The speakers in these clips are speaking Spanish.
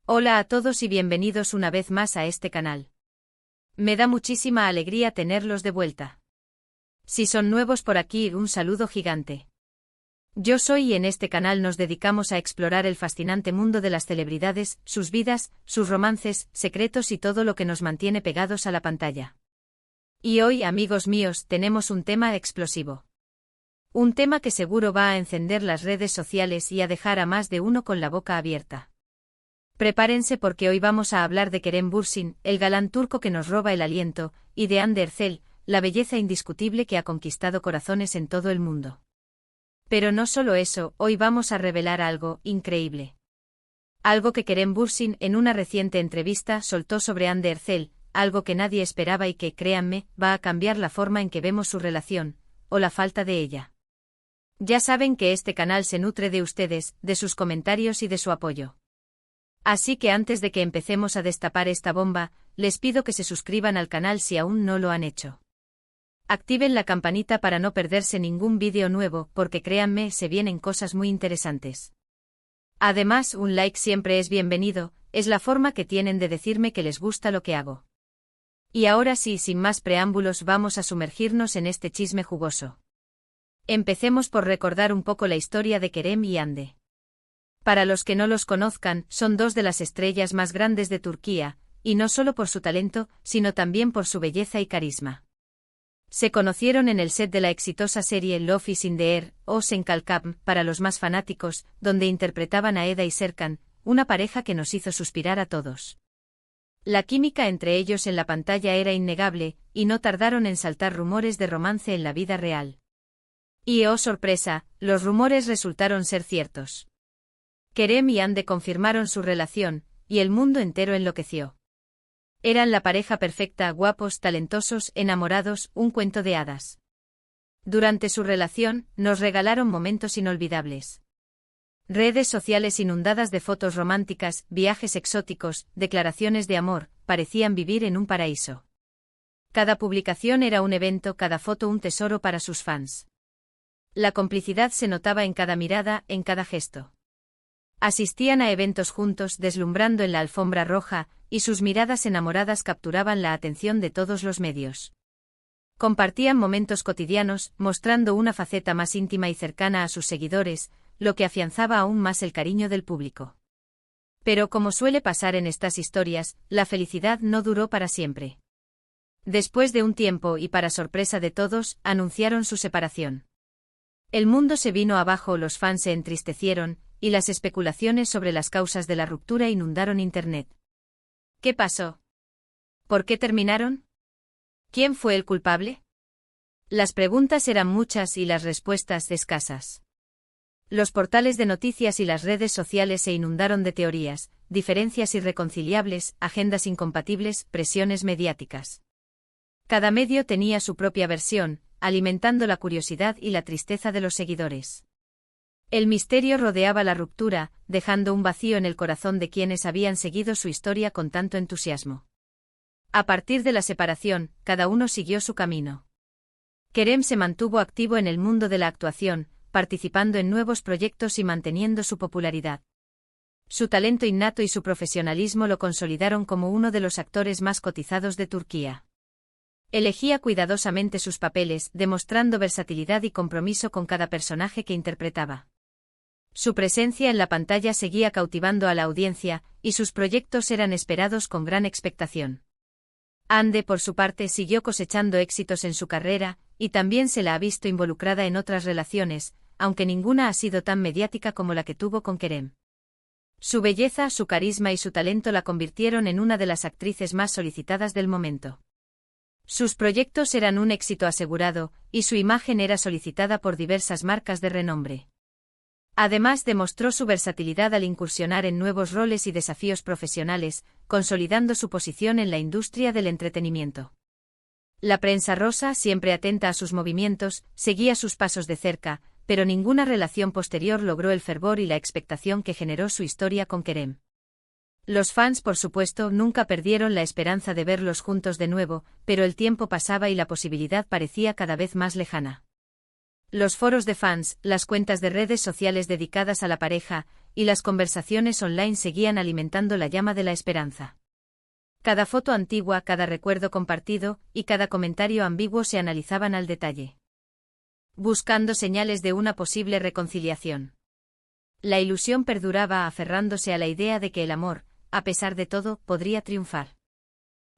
Hola a todos y bienvenidos una vez más a este canal. Me da muchísima alegría tenerlos de vuelta. Si son nuevos por aquí, un saludo gigante. Yo soy y en este canal nos dedicamos a explorar el fascinante mundo de las celebridades, sus vidas, sus romances, secretos y todo lo que nos mantiene pegados a la pantalla. Y hoy, amigos míos, tenemos un tema explosivo. Un tema que seguro va a encender las redes sociales y a dejar a más de uno con la boca abierta. Prepárense porque hoy vamos a hablar de Kerem Bürsin, el galán turco que nos roba el aliento, y de Hande Erçel, la belleza indiscutible que ha conquistado corazones en todo el mundo. Pero no solo eso, hoy vamos a revelar algo increíble. Algo que Kerem Bürsin en una reciente entrevista soltó sobre Hande Erçel, algo que nadie esperaba y que, créanme, va a cambiar la forma en que vemos su relación, o la falta de ella. Ya saben que este canal se nutre de ustedes, de sus comentarios y de su apoyo. Así que antes de que empecemos a destapar esta bomba, les pido que se suscriban al canal si aún no lo han hecho. Activen la campanita para no perderse ningún vídeo nuevo, porque créanme, se vienen cosas muy interesantes. Además, un like siempre es bienvenido, es la forma que tienen de decirme que les gusta lo que hago. Y ahora sí, sin más preámbulos, vamos a sumergirnos en este chisme jugoso. Empecemos por recordar un poco la historia de Kerem y Hande. Para los que no los conozcan, son dos de las estrellas más grandes de Turquía, y no solo por su talento, sino también por su belleza y carisma. Se conocieron en el set de la exitosa serie Love is in the Air, o Sen Kalkam, para los más fanáticos, donde interpretaban a Eda y Serkan, una pareja que nos hizo suspirar a todos. La química entre ellos en la pantalla era innegable, y no tardaron en saltar rumores de romance en la vida real. Y oh sorpresa, los rumores resultaron ser ciertos. Kerem y Hande confirmaron su relación, y el mundo entero enloqueció. Eran la pareja perfecta, guapos, talentosos, enamorados, un cuento de hadas. Durante su relación, nos regalaron momentos inolvidables. Redes sociales inundadas de fotos románticas, viajes exóticos, declaraciones de amor, parecían vivir en un paraíso. Cada publicación era un evento, cada foto un tesoro para sus fans. La complicidad se notaba en cada mirada, en cada gesto. Asistían a eventos juntos, deslumbrando en la alfombra roja, y sus miradas enamoradas capturaban la atención de todos los medios. Compartían momentos cotidianos, mostrando una faceta más íntima y cercana a sus seguidores, lo que afianzaba aún más el cariño del público. Pero como suele pasar en estas historias, la felicidad no duró para siempre. Después de un tiempo y para sorpresa de todos, anunciaron su separación. El mundo se vino abajo, los fans se entristecieron, y las especulaciones sobre las causas de la ruptura inundaron Internet. ¿Qué pasó? ¿Por qué terminaron? ¿Quién fue el culpable? Las preguntas eran muchas y las respuestas escasas. Los portales de noticias y las redes sociales se inundaron de teorías, diferencias irreconciliables, agendas incompatibles, presiones mediáticas. Cada medio tenía su propia versión, alimentando la curiosidad y la tristeza de los seguidores. El misterio rodeaba la ruptura, dejando un vacío en el corazón de quienes habían seguido su historia con tanto entusiasmo. A partir de la separación, cada uno siguió su camino. Kerem se mantuvo activo en el mundo de la actuación, participando en nuevos proyectos y manteniendo su popularidad. Su talento innato y su profesionalismo lo consolidaron como uno de los actores más cotizados de Turquía. Elegía cuidadosamente sus papeles, demostrando versatilidad y compromiso con cada personaje que interpretaba. Su presencia en la pantalla seguía cautivando a la audiencia, y sus proyectos eran esperados con gran expectación. Hande, por su parte, siguió cosechando éxitos en su carrera, y también se la ha visto involucrada en otras relaciones, aunque ninguna ha sido tan mediática como la que tuvo con Kerem. Su belleza, su carisma y su talento la convirtieron en una de las actrices más solicitadas del momento. Sus proyectos eran un éxito asegurado, y su imagen era solicitada por diversas marcas de renombre. Además, demostró su versatilidad al incursionar en nuevos roles y desafíos profesionales, consolidando su posición en la industria del entretenimiento. La prensa rosa, siempre atenta a sus movimientos, seguía sus pasos de cerca, pero ninguna relación posterior logró el fervor y la expectación que generó su historia con Kerem. Los fans, por supuesto, nunca perdieron la esperanza de verlos juntos de nuevo, pero el tiempo pasaba y la posibilidad parecía cada vez más lejana. Los foros de fans, las cuentas de redes sociales dedicadas a la pareja, y las conversaciones online seguían alimentando la llama de la esperanza. Cada foto antigua, cada recuerdo compartido, y cada comentario ambiguo se analizaban al detalle, buscando señales de una posible reconciliación. La ilusión perduraba aferrándose a la idea de que el amor, a pesar de todo, podría triunfar.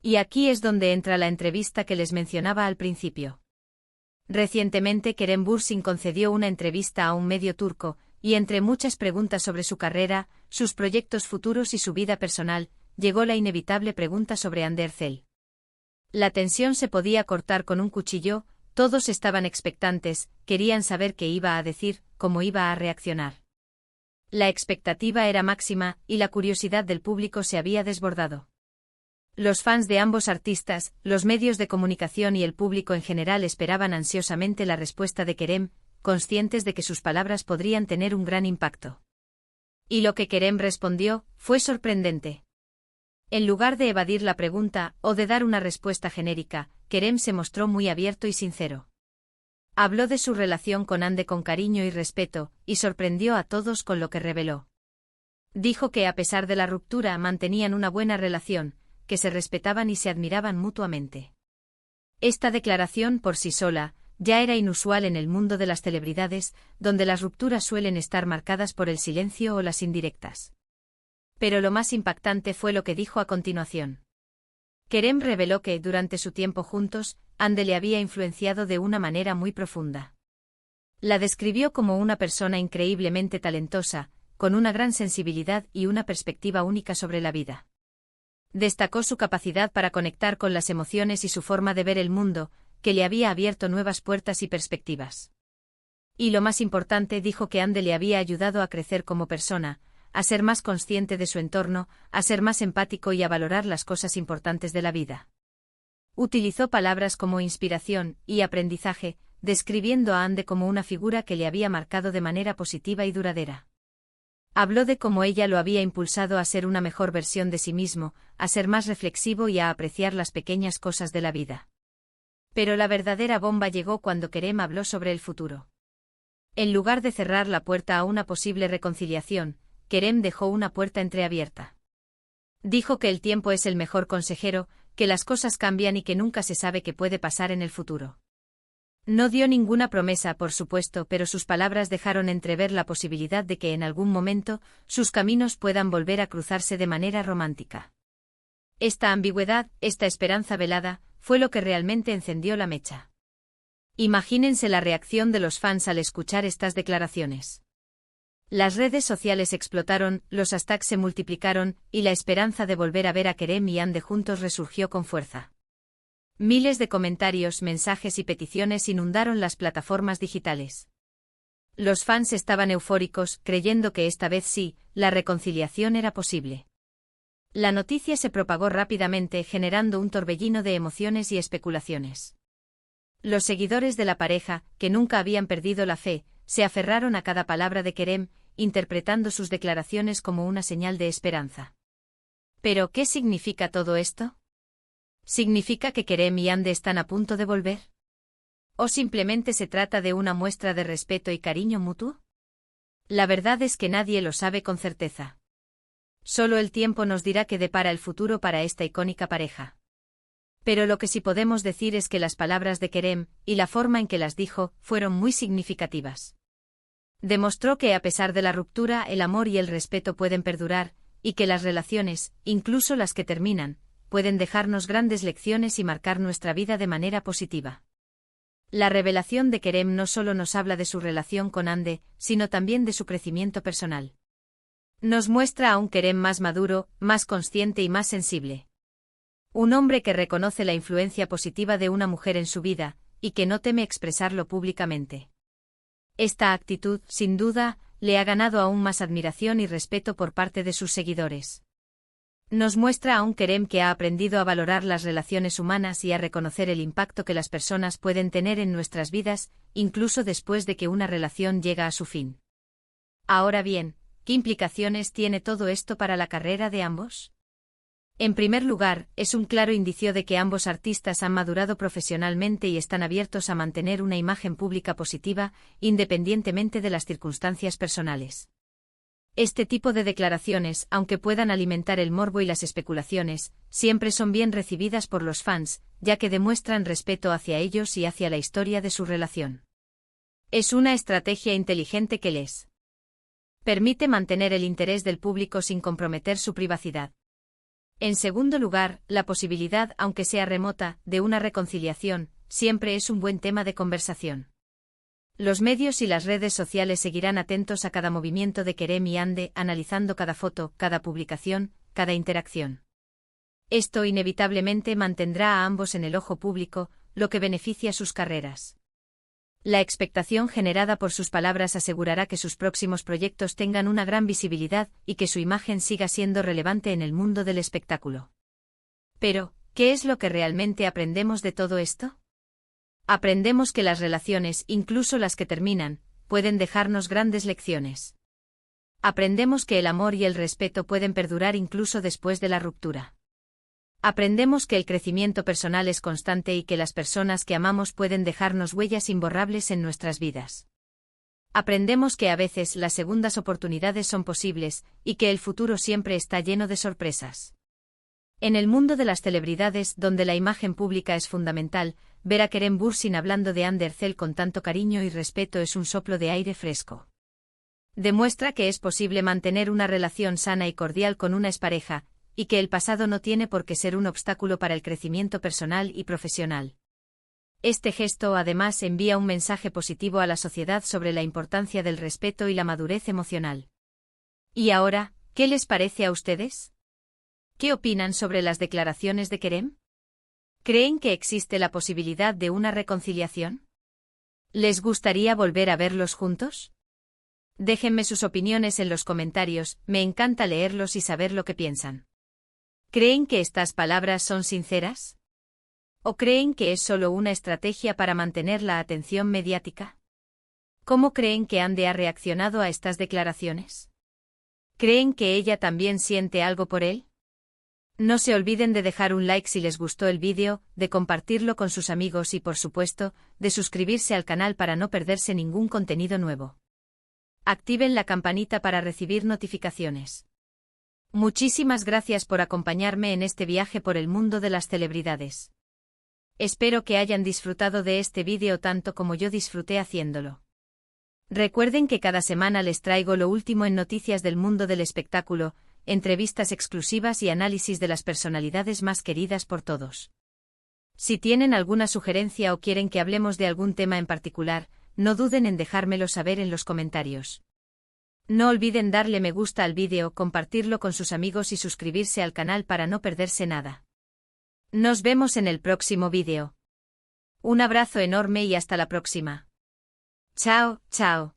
Y aquí es donde entra la entrevista que les mencionaba al principio. Recientemente Kerem Bürsin concedió una entrevista a un medio turco, y entre muchas preguntas sobre su carrera, sus proyectos futuros y su vida personal, llegó la inevitable pregunta sobre Hande Erçel. La tensión se podía cortar con un cuchillo, todos estaban expectantes, querían saber qué iba a decir, cómo iba a reaccionar. La expectativa era máxima, y la curiosidad del público se había desbordado. Los fans de ambos artistas, los medios de comunicación y el público en general esperaban ansiosamente la respuesta de Kerem, conscientes de que sus palabras podrían tener un gran impacto. Y lo que Kerem respondió fue sorprendente. En lugar de evadir la pregunta o de dar una respuesta genérica, Kerem se mostró muy abierto y sincero. Habló de su relación con Hande con cariño y respeto, y sorprendió a todos con lo que reveló. Dijo que a pesar de la ruptura mantenían una buena relación, que se respetaban y se admiraban mutuamente. Esta declaración por sí sola ya era inusual en el mundo de las celebridades, donde las rupturas suelen estar marcadas por el silencio o las indirectas. Pero lo más impactante fue lo que dijo a continuación. Kerem reveló que, durante su tiempo juntos, Hande le había influenciado de una manera muy profunda. La describió como una persona increíblemente talentosa, con una gran sensibilidad y una perspectiva única sobre la vida. Destacó su capacidad para conectar con las emociones y su forma de ver el mundo, que le había abierto nuevas puertas y perspectivas. Y lo más importante, dijo que Hande le había ayudado a crecer como persona, a ser más consciente de su entorno, a ser más empático y a valorar las cosas importantes de la vida. Utilizó palabras como inspiración y aprendizaje, describiendo a Hande como una figura que le había marcado de manera positiva y duradera. Habló de cómo ella lo había impulsado a ser una mejor versión de sí mismo, a ser más reflexivo y a apreciar las pequeñas cosas de la vida. Pero la verdadera bomba llegó cuando Kerem habló sobre el futuro. En lugar de cerrar la puerta a una posible reconciliación, Kerem dejó una puerta entreabierta. Dijo que el tiempo es el mejor consejero, que las cosas cambian y que nunca se sabe qué puede pasar en el futuro. No dio ninguna promesa, por supuesto, pero sus palabras dejaron entrever la posibilidad de que en algún momento sus caminos puedan volver a cruzarse de manera romántica. Esta ambigüedad, esta esperanza velada, fue lo que realmente encendió la mecha. Imagínense la reacción de los fans al escuchar estas declaraciones. Las redes sociales explotaron, los hashtags se multiplicaron, y la esperanza de volver a ver a Kerem y Hande juntos resurgió con fuerza. Miles de comentarios, mensajes y peticiones inundaron las plataformas digitales. Los fans estaban eufóricos, creyendo que esta vez sí, la reconciliación era posible. La noticia se propagó rápidamente, generando un torbellino de emociones y especulaciones. Los seguidores de la pareja, que nunca habían perdido la fe, se aferraron a cada palabra de Kerem, interpretando sus declaraciones como una señal de esperanza. ¿Pero qué significa todo esto? ¿Significa que Kerem y Hande están a punto de volver? ¿O simplemente se trata de una muestra de respeto y cariño mutuo? La verdad es que nadie lo sabe con certeza. Solo el tiempo nos dirá qué depara el futuro para esta icónica pareja. Pero lo que sí podemos decir es que las palabras de Kerem, y la forma en que las dijo, fueron muy significativas. Demostró que a pesar de la ruptura, el amor y el respeto pueden perdurar, y que las relaciones, incluso las que terminan, pueden dejarnos grandes lecciones y marcar nuestra vida de manera positiva. La revelación de Kerem no solo nos habla de su relación con Hande, sino también de su crecimiento personal. Nos muestra a un Kerem más maduro, más consciente y más sensible. Un hombre que reconoce la influencia positiva de una mujer en su vida, y que no teme expresarlo públicamente. Esta actitud, sin duda, le ha ganado aún más admiración y respeto por parte de sus seguidores. Nos muestra a un Kerem que ha aprendido a valorar las relaciones humanas y a reconocer el impacto que las personas pueden tener en nuestras vidas, incluso después de que una relación llega a su fin. Ahora bien, ¿qué implicaciones tiene todo esto para la carrera de ambos? En primer lugar, es un claro indicio de que ambos artistas han madurado profesionalmente y están abiertos a mantener una imagen pública positiva, independientemente de las circunstancias personales. Este tipo de declaraciones, aunque puedan alimentar el morbo y las especulaciones, siempre son bien recibidas por los fans, ya que demuestran respeto hacia ellos y hacia la historia de su relación. Es una estrategia inteligente que les permite mantener el interés del público sin comprometer su privacidad. En segundo lugar, la posibilidad, aunque sea remota, de una reconciliación, siempre es un buen tema de conversación. Los medios y las redes sociales seguirán atentos a cada movimiento de Kerem y Hande, analizando cada foto, cada publicación, cada interacción. Esto inevitablemente mantendrá a ambos en el ojo público, lo que beneficia sus carreras. La expectación generada por sus palabras asegurará que sus próximos proyectos tengan una gran visibilidad y que su imagen siga siendo relevante en el mundo del espectáculo. Pero, ¿qué es lo que realmente aprendemos de todo esto? Aprendemos que las relaciones, incluso las que terminan, pueden dejarnos grandes lecciones. Aprendemos que el amor y el respeto pueden perdurar incluso después de la ruptura. Aprendemos que el crecimiento personal es constante y que las personas que amamos pueden dejarnos huellas imborrables en nuestras vidas. Aprendemos que a veces las segundas oportunidades son posibles y que el futuro siempre está lleno de sorpresas. En el mundo de las celebridades, donde la imagen pública es fundamental, ver a Kerem Bürsin hablando de Hande Erçel con tanto cariño y respeto es un soplo de aire fresco. Demuestra que es posible mantener una relación sana y cordial con una expareja, y que el pasado no tiene por qué ser un obstáculo para el crecimiento personal y profesional. Este gesto además envía un mensaje positivo a la sociedad sobre la importancia del respeto y la madurez emocional. Y ahora, ¿qué les parece a ustedes? ¿Qué opinan sobre las declaraciones de Kerem? ¿Creen que existe la posibilidad de una reconciliación? ¿Les gustaría volver a verlos juntos? Déjenme sus opiniones en los comentarios, me encanta leerlos y saber lo que piensan. ¿Creen que estas palabras son sinceras? ¿O creen que es solo una estrategia para mantener la atención mediática? ¿Cómo creen que Hande ha reaccionado a estas declaraciones? ¿Creen que ella también siente algo por él? No se olviden de dejar un like si les gustó el vídeo, de compartirlo con sus amigos y por supuesto, de suscribirse al canal para no perderse ningún contenido nuevo. Activen la campanita para recibir notificaciones. Muchísimas gracias por acompañarme en este viaje por el mundo de las celebridades. Espero que hayan disfrutado de este vídeo tanto como yo disfruté haciéndolo. Recuerden que cada semana les traigo lo último en noticias del mundo del espectáculo, entrevistas exclusivas y análisis de las personalidades más queridas por todos. Si tienen alguna sugerencia o quieren que hablemos de algún tema en particular, no duden en dejármelo saber en los comentarios. No olviden darle me gusta al vídeo, compartirlo con sus amigos y suscribirse al canal para no perderse nada. Nos vemos en el próximo vídeo. Un abrazo enorme y hasta la próxima. Chao, chao.